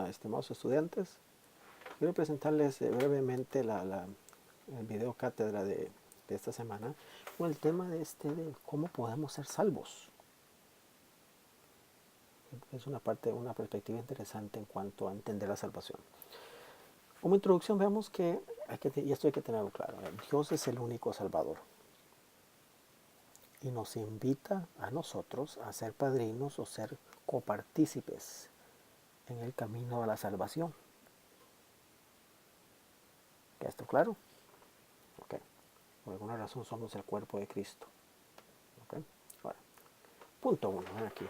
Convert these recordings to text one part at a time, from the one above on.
estimados estudiantes. Quiero presentarles brevemente el video cátedra de esta semana con el tema de cómo podemos ser salvos. Es una perspectiva interesante en cuanto a entender la salvación. Como introducción veamos y esto hay que tenerlo claro, Dios es el único Salvador y nos invita a nosotros a ser padrinos o ser copartícipes en el camino a la salvación. ¿Queda esto claro? Ok. Por alguna razón somos el cuerpo de Cristo. Ok. Ahora, punto 1, aquí.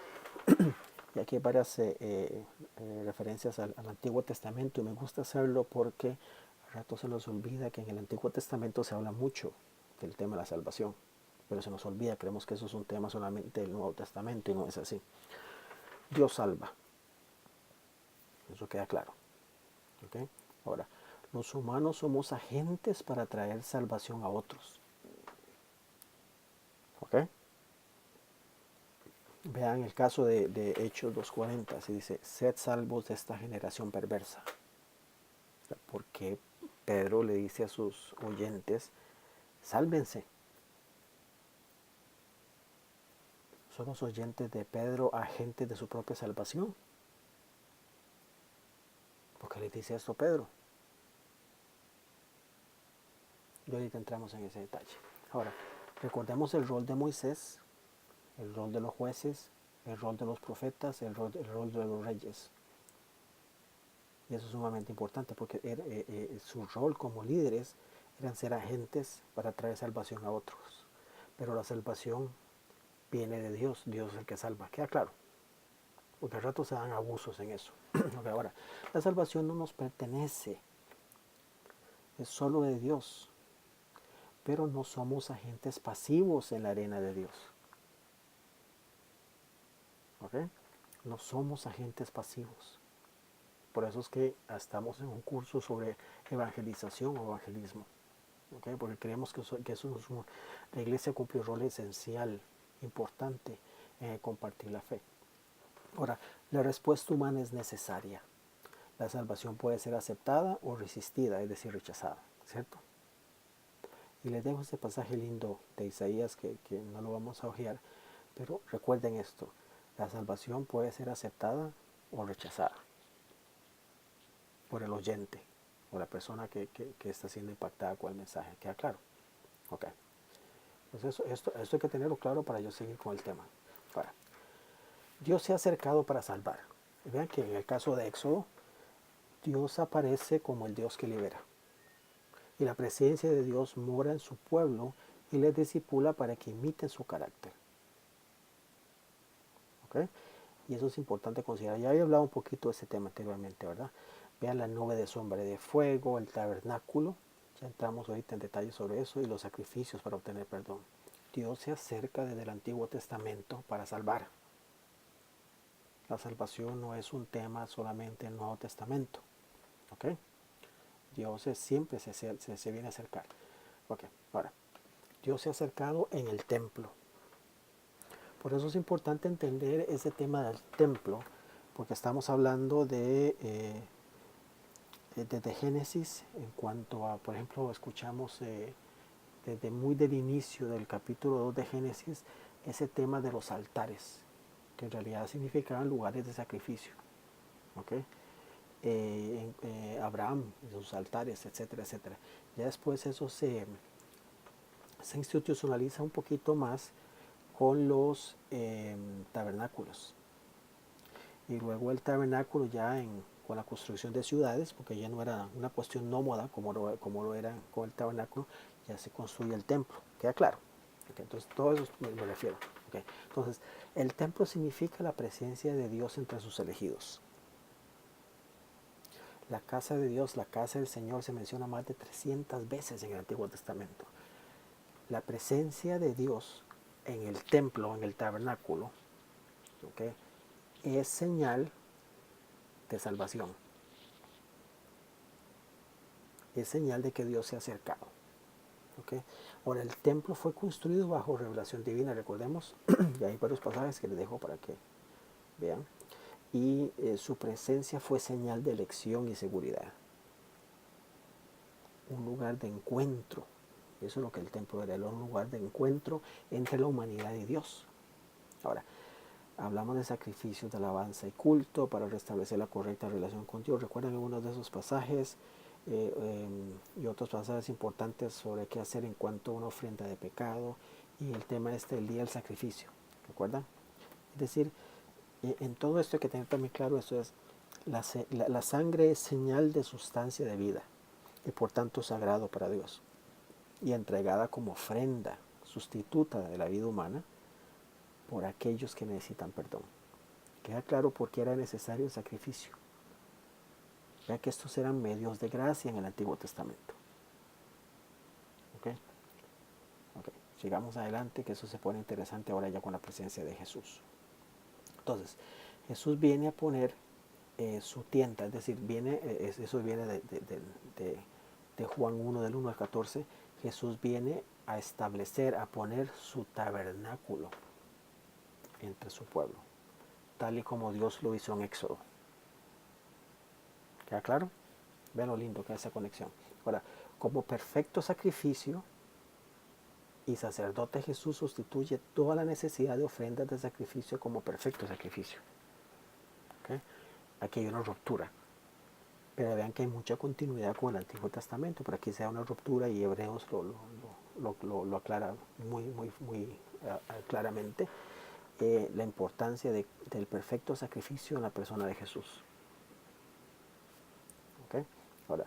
Y aquí hay varias referencias al Antiguo Testamento y me gusta hacerlo porque a rato se nos olvida que en el Antiguo Testamento se habla mucho del tema de la salvación, pero se nos olvida, creemos que eso es un tema solamente del Nuevo Testamento y no es así. Dios salva, eso queda claro. ¿Okay? Ahora, los humanos somos agentes para traer salvación a otros. ¿Ok? Vean el caso de Hechos 2:40, se dice, sed salvos de esta generación perversa. Porque Pedro le dice a sus oyentes, sálvense. ¿Son los oyentes de Pedro agentes de su propia salvación? ¿Por qué le dice esto a Pedro? Y ahorita entramos en ese detalle. Ahora, recordemos el rol de Moisés, el rol de los jueces, el rol de los profetas, el rol de los reyes. Y eso es sumamente importante porque su rol como líderes eran ser agentes para traer salvación a otros. Pero la salvación viene de Dios, Dios es el que salva. ¿Queda claro? Porque al rato se dan abusos en eso. Ahora, la salvación no nos pertenece, es solo de Dios, pero no somos agentes pasivos en la arena de Dios. ¿Ok? No somos agentes pasivos. Por eso es que estamos en un curso sobre evangelización o evangelismo. ¿Okay? Porque creemos que eso es la iglesia cumple un rol esencial, importante en compartir la fe. Ahora, la respuesta humana es necesaria. La salvación puede ser aceptada o resistida, es decir, rechazada, ¿cierto? Y les dejo este pasaje lindo de Isaías que no lo vamos a ojear, pero recuerden esto, la salvación puede ser aceptada o rechazada por el oyente o la persona que está siendo impactada con el mensaje. ¿Queda claro? Ok. Pues esto hay que tenerlo claro para yo seguir con el tema. Ahora, Dios se ha acercado para salvar. Vean que en el caso de Éxodo, Dios aparece como el Dios que libera. Y la presencia de Dios mora en su pueblo y les disipula para que imiten su carácter. ¿Ok? Y eso es importante considerar. Ya había hablado un poquito de ese tema anteriormente, ¿verdad? Vean la nube de sombra de fuego, el tabernáculo. Ya entramos ahorita en detalles sobre eso y los sacrificios para obtener perdón. Dios se acerca desde el Antiguo Testamento para salvar. La salvación no es un tema solamente en el Nuevo Testamento. ¿Ok? Dios siempre se viene a acercar. Ok, ahora, Dios se ha acercado en el templo. Por eso es importante entender ese tema del templo, porque estamos hablando desde Génesis, en cuanto a, por ejemplo, escuchamos desde muy del inicio del capítulo 2 de Génesis, ese tema de los altares, que en realidad significaban lugares de sacrificio. ¿Okay? Abraham, sus altares, etcétera, etcétera. Ya después eso se institucionaliza un poquito más con los tabernáculos. Y luego el tabernáculo ya con la construcción de ciudades, porque ya no era una cuestión nómada como lo era con el tabernáculo, ya se construye el templo. ¿Queda claro? Okay, entonces, todo eso me refiero. Okay. Entonces, el templo significa la presencia de Dios entre sus elegidos. La casa de Dios, la casa del Señor se menciona más de 300 veces en el Antiguo Testamento. La presencia de Dios en el templo, en el tabernáculo, ¿okay? Es señal de salvación. Es señal de que Dios se ha acercado. ¿Okay? Ahora, el templo fue construido bajo revelación divina, recordemos, y hay varios pasajes que les dejo para que vean. y su presencia fue señal de elección y seguridad. Un lugar de encuentro. Eso es lo que el templo era un lugar de encuentro entre la humanidad y Dios. Ahora, hablamos de sacrificios de alabanza y culto para restablecer la correcta relación con Dios. ¿Recuerdan algunos de esos pasajes y otros pasajes importantes sobre qué hacer en cuanto a una ofrenda de pecado y el tema del día del sacrificio? ¿Recuerdan? Es decir, en todo esto hay que tener también claro, eso es, la sangre es señal de sustancia de vida y por tanto sagrado para Dios y entregada como ofrenda sustituta de la vida humana por aquellos que necesitan perdón. Queda claro por qué era necesario el sacrificio. Ya que estos eran medios de gracia en el Antiguo Testamento. ¿Ok? Ok, sigamos adelante, que eso se pone interesante ahora ya con la presencia de Jesús. Entonces, Jesús viene a poner su tienda, es decir, eso viene de Juan 1, del 1 al 14. Jesús viene a establecer, a poner su tabernáculo entre su pueblo, tal y como Dios lo hizo en Éxodo. ¿Queda claro? Vean lo lindo que es esa conexión. Ahora, como perfecto sacrificio y sacerdote, Jesús sustituye toda la necesidad de ofrendas de sacrificio como perfecto sacrificio. ¿Okay? Aquí hay una ruptura. Pero vean que hay mucha continuidad con el Antiguo Testamento. Pero aquí se da una ruptura y Hebreos lo aclara muy claramente. La importancia del perfecto sacrificio en la persona de Jesús. ¿Okay? Ahora,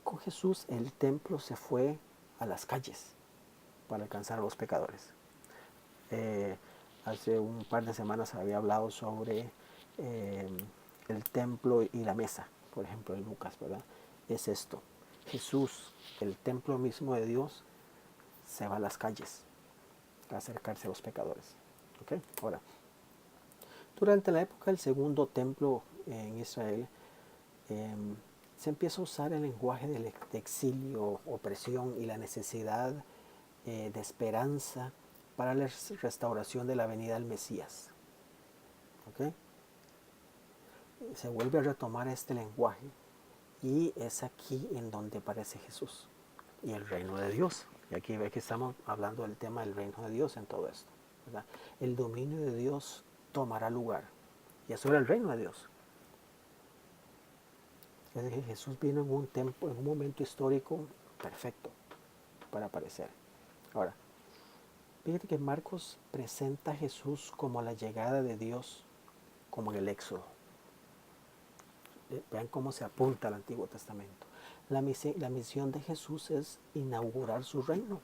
con Jesús el templo se fue a las calles para alcanzar a los pecadores. Hace un par de semanas había hablado sobre el templo y la mesa, por ejemplo en Lucas, ¿verdad? Es esto. Jesús, el templo mismo de Dios, se va a las calles a acercarse a los pecadores. ¿Okay? Ahora, durante la época del segundo templo en Israel, se empieza a usar el lenguaje de exilio, opresión y la necesidad de esperanza para la restauración de la venida del Mesías. ¿Okay? Se vuelve a retomar este lenguaje y es aquí en donde aparece Jesús y el reino de Dios. Y aquí ve que estamos hablando del tema del reino de Dios en todo esto, ¿verdad? El dominio de Dios tomará lugar y eso era el reino de Dios. Es decir, Jesús vino en un momento histórico perfecto para aparecer. Ahora, fíjate que Marcos presenta a Jesús como la llegada de Dios, como en el Éxodo. Vean cómo se apunta al Antiguo Testamento. La misión de Jesús es inaugurar su reino.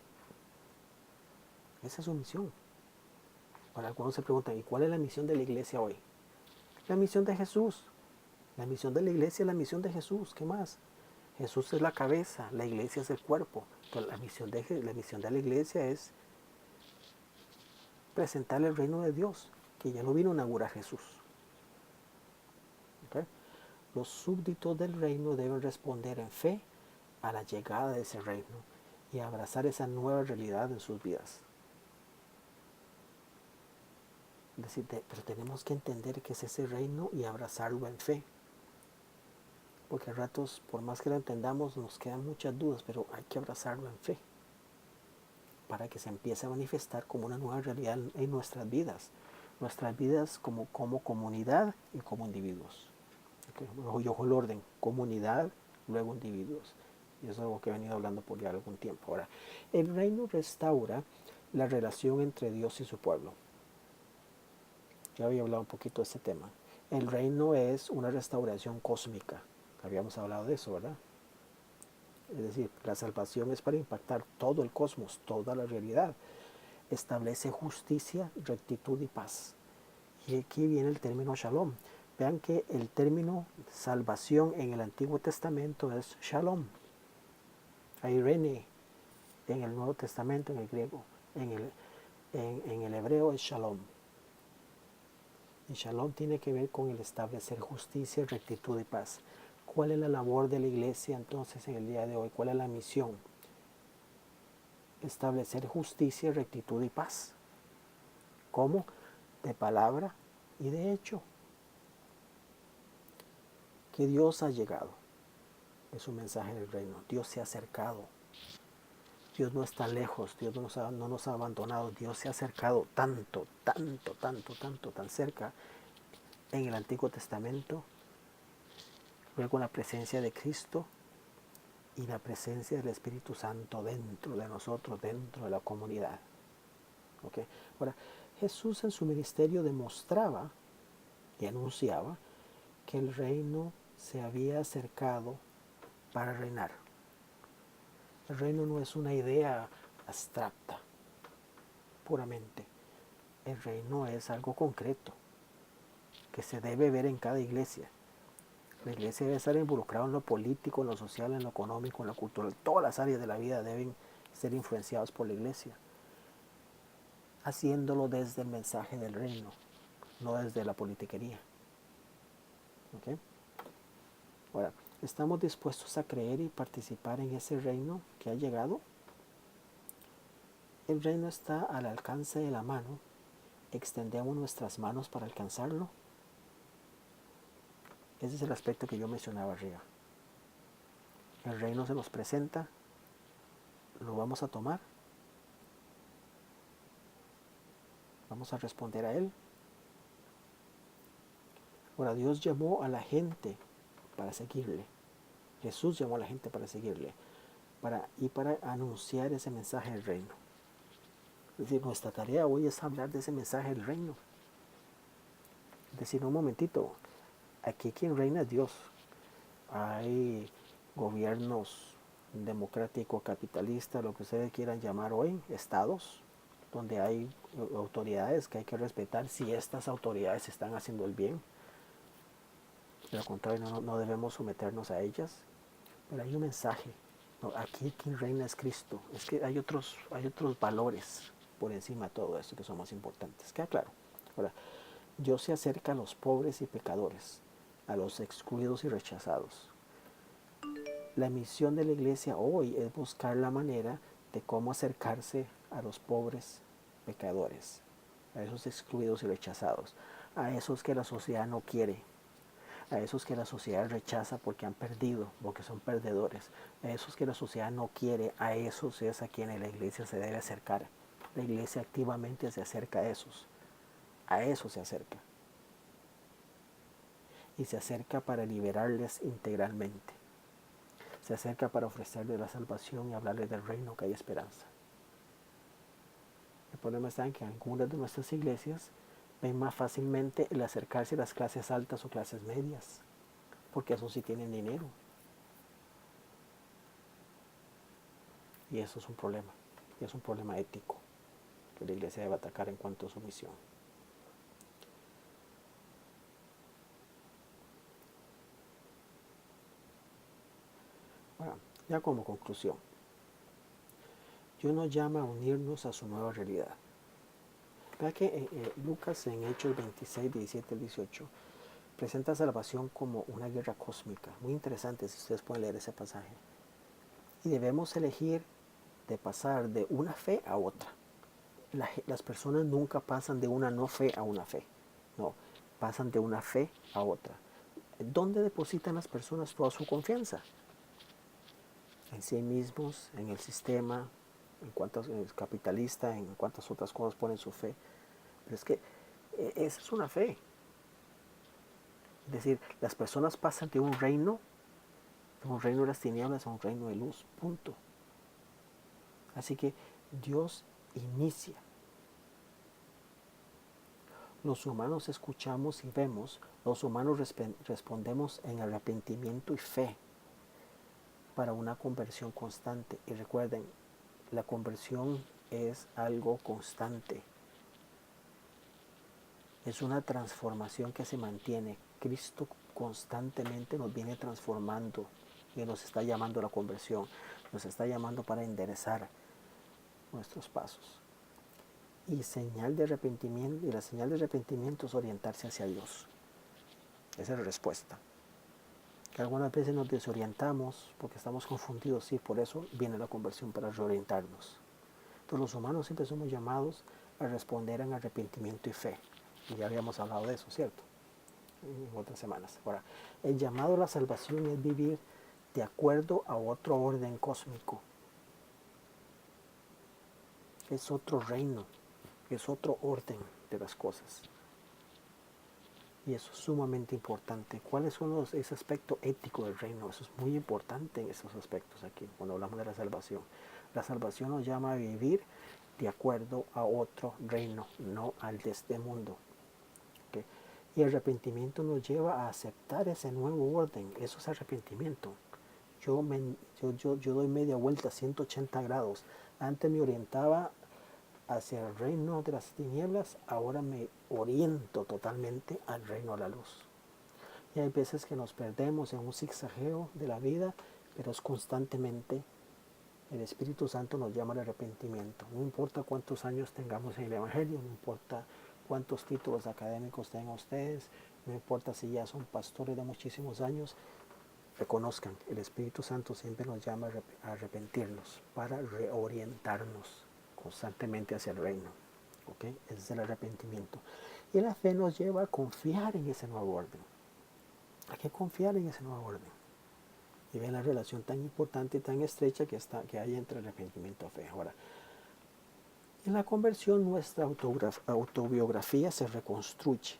Esa es su misión. Ahora algunos se preguntan, ¿y cuál es la misión de la iglesia hoy? La misión de Jesús. La misión de la iglesia es la misión de Jesús. ¿Qué más? Jesús es la cabeza, la iglesia es el cuerpo. Entonces, la misión de la iglesia es presentarle el reino de Dios, que ya no vino a inaugurar Jesús. ¿Okay? Los súbditos del reino deben responder en fe a la llegada de ese reino y abrazar esa nueva realidad en sus vidas. Es decir, pero tenemos que entender que es ese reino y abrazarlo en fe. Porque a ratos, por más que lo entendamos, nos quedan muchas dudas, pero hay que abrazarlo en fe para que se empiece a manifestar como una nueva realidad en nuestras vidas como comunidad y como individuos. Okay. Yo ojo el orden, comunidad, luego individuos. Y eso es algo que he venido hablando por ya algún tiempo. Ahora, el reino restaura la relación entre Dios y su pueblo. Ya había hablado un poquito de este tema. El reino es una restauración cósmica. Habíamos hablado de eso, ¿verdad? Es decir, la salvación es para impactar todo el cosmos, toda la realidad. Establece justicia, rectitud y paz. Y aquí viene el término shalom. Vean que el término salvación en el Antiguo Testamento es shalom. Irene en el Nuevo Testamento, en el griego. En el hebreo es shalom. Y shalom tiene que ver con el establecer justicia, rectitud y paz. ¿Cuál es la labor de la iglesia entonces en el día de hoy? ¿Cuál es la misión? Establecer justicia, rectitud y paz. ¿Cómo? De palabra y de hecho. que Dios ha llegado. Es un mensaje del reino. Dios se ha acercado. Dios no está lejos. Dios no nos ha abandonado. Dios se ha acercado tanto, tanto, tanto, tanto, tan cerca en el Antiguo Testamento. Luego la presencia de Cristo y la presencia del Espíritu Santo dentro de nosotros, dentro de la comunidad. ¿Okay? Ahora, Jesús en su ministerio demostraba y anunciaba que el reino se había acercado para reinar. El reino no es una idea abstracta, puramente. El reino es algo concreto, que se debe ver en cada iglesia. La iglesia debe estar involucrada en lo político, en lo social, en lo económico, en lo cultural. Todas las áreas de la vida deben ser influenciadas por la iglesia, haciéndolo desde el mensaje del reino, no desde la politiquería. ¿Okay? Ahora, ¿estamos dispuestos a creer y participar en ese reino que ha llegado? El reino está al alcance de la mano. ¿Extendemos nuestras manos para alcanzarlo? Ese es el aspecto que yo mencionaba arriba. El reino se nos presenta, lo vamos a tomar, vamos a responder a él. Ahora, Dios llamó a la gente para seguirle. Jesús llamó a la gente para seguirle para anunciar ese mensaje del reino. Es decir, nuestra tarea hoy es hablar de ese mensaje del reino. Es decir, un momentito, aquí quien reina es Dios. Hay gobiernos democrático, capitalista, lo que ustedes quieran llamar hoy, estados, donde hay autoridades que hay que respetar si estas autoridades están haciendo el bien. De lo contrario, no debemos someternos a ellas. Pero hay un mensaje. No, aquí quien reina es Cristo. Es que hay otros valores por encima de todo esto que son más importantes. ¿Queda claro? Ahora, Dios se acerca a los pobres y pecadores, a los excluidos y rechazados. La misión de la iglesia hoy es buscar la manera de cómo acercarse a los pobres pecadores, a esos excluidos y rechazados, a esos que la sociedad no quiere, a esos que la sociedad rechaza porque han perdido, porque son perdedores, a esos que la sociedad no quiere, a esos es a quienes la iglesia se debe acercar. La iglesia activamente se acerca a esos se acerca. Y se acerca para liberarles integralmente. Se acerca para ofrecerles la salvación y hablarles del reino, que hay esperanza. El problema está en que algunas de nuestras iglesias ven más fácilmente el acercarse a las clases altas o clases medias, porque esos sí tienen dinero. Y eso es un problema, y es un problema ético que la iglesia debe atacar en cuanto a su misión. Bueno, ya como conclusión, Dios nos llama a unirnos a su nueva realidad. Vea que Lucas en Hechos 26, 17 al 18 presenta salvación como una guerra cósmica. Muy interesante si ustedes pueden leer ese pasaje. Y debemos elegir de pasar de una fe a otra. Las personas nunca pasan de una no fe a una fe. No, pasan de una fe a otra. ¿Dónde depositan las personas toda su confianza? En sí mismos, en el sistema, en cuantas capitalista, en cuántas otras cosas ponen su fe. Pero es que esa es una fe. Es decir, las personas pasan de un reino de las tinieblas a un reino de luz, punto. Así que Dios inicia. Los humanos escuchamos y vemos, los humanos respondemos en arrepentimiento y fe para una conversión constante. Y recuerden, la conversión es algo constante. Es una transformación que se mantiene. Cristo constantemente nos viene transformando y nos está llamando a la conversión. Nos está llamando para enderezar nuestros pasos. Y señal de arrepentimiento, y la señal de arrepentimiento es orientarse hacia Dios. Esa es la respuesta. Que algunas veces nos desorientamos porque estamos confundidos, sí, por eso viene la conversión, para reorientarnos. Entonces los humanos siempre somos llamados a responder en arrepentimiento y fe. Y ya habíamos hablado de eso, ¿cierto? en otras semanas. Ahora, el llamado a la salvación es vivir de acuerdo a otro orden cósmico. Es otro reino, es otro orden de las cosas. Y eso es sumamente importante. ¿Cuáles son ese aspecto ético del reino? Eso es muy importante en esos aspectos aquí, cuando hablamos de la salvación. La salvación nos llama a vivir de acuerdo a otro reino, no al de este mundo. ¿Okay? Y el arrepentimiento nos lleva a aceptar ese nuevo orden. Eso es arrepentimiento. Yo doy media vuelta, 180 grados. Antes me orientaba hacia el reino de las tinieblas, ahora me oriento totalmente al reino de la luz. Y hay veces que nos perdemos en un zigzagueo de la vida, pero es constantemente. El Espíritu Santo nos llama al arrepentimiento. No importa cuántos años tengamos en el Evangelio, no importa cuántos títulos académicos tengan ustedes, no importa si ya son pastores de muchísimos años, reconozcan, el Espíritu Santo siempre nos llama a arrepentirnos para reorientarnos constantemente hacia el reino. ¿Okay? Ese es el arrepentimiento. Y la fe nos lleva a confiar en ese nuevo orden. Hay que confiar en ese nuevo orden. Y ven la relación tan importante y tan estrecha que hay entre arrepentimiento y fe. Ahora, en la conversión nuestra autobiografía se reconstruye.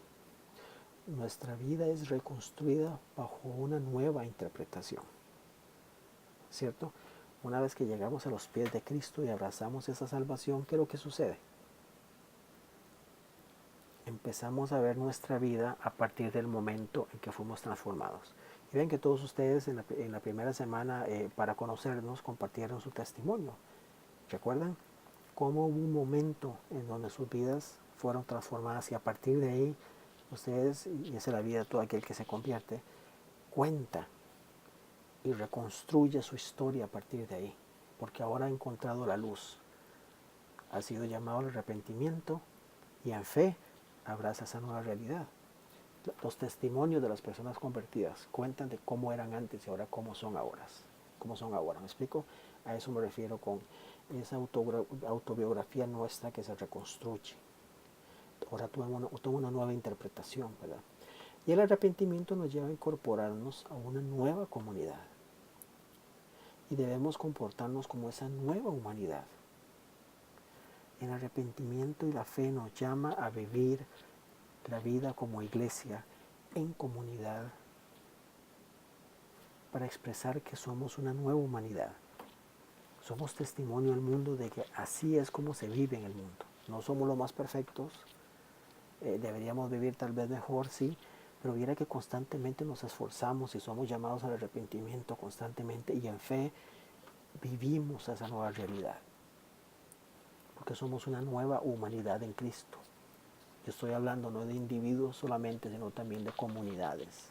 Nuestra vida es reconstruida bajo una nueva interpretación. ¿Cierto? Una vez que llegamos a los pies de Cristo y abrazamos esa salvación, ¿qué es lo que sucede? Empezamos a ver nuestra vida a partir del momento en que fuimos transformados. Y ven que todos ustedes en la primera semana para conocernos compartieron su testimonio. ¿Recuerdan? Cómo hubo un momento en donde sus vidas fueron transformadas y a partir de ahí ustedes, y esa es la vida de todo aquel que se convierte, cuenta y reconstruye su historia a partir de ahí, porque ahora ha encontrado la luz, ha sido llamado al arrepentimiento y en fe abraza esa nueva realidad. Los testimonios de las personas convertidas cuentan de cómo eran antes y ahora cómo son ahora. ¿Cómo son ahora? ¿Me explico? A eso me refiero con esa autobiografía nuestra que se reconstruye. Ahora toma una nueva interpretación, ¿verdad? Y el arrepentimiento nos lleva a incorporarnos a una nueva comunidad. Y debemos comportarnos como esa nueva humanidad. El arrepentimiento y la fe nos llama a vivir la vida como iglesia en comunidad para expresar que somos una nueva humanidad. Somos testimonio al mundo de que así es como se vive en el mundo. No somos los más perfectos, deberíamos vivir tal vez mejor, sí, pero viera que constantemente nos esforzamos y somos llamados al arrepentimiento constantemente y en fe vivimos esa nueva realidad. Porque somos una nueva humanidad en Cristo. Yo estoy hablando no de individuos solamente, sino también de comunidades.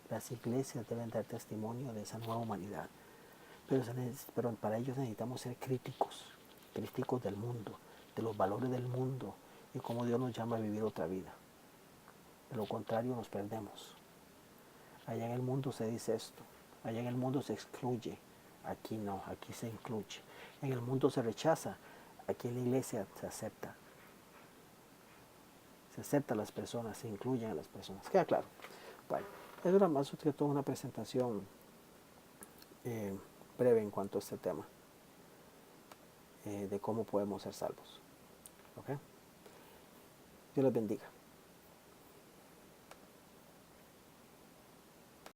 Las iglesias deben dar testimonio de esa nueva humanidad. Pero para ello necesitamos ser críticos del mundo, de los valores del mundo y cómo Dios nos llama a vivir otra vida. De lo contrario nos perdemos. Allá en el mundo se dice esto, allá en el mundo se excluye, aquí no, aquí se incluye. En el mundo se rechaza, aquí en la iglesia se acepta. Se acepta a las personas, se incluyen a las personas. ¿Queda claro? Bueno, eso era más que todo una presentación breve en cuanto a este tema de cómo podemos ser salvos. ¿Ok? Dios les bendiga.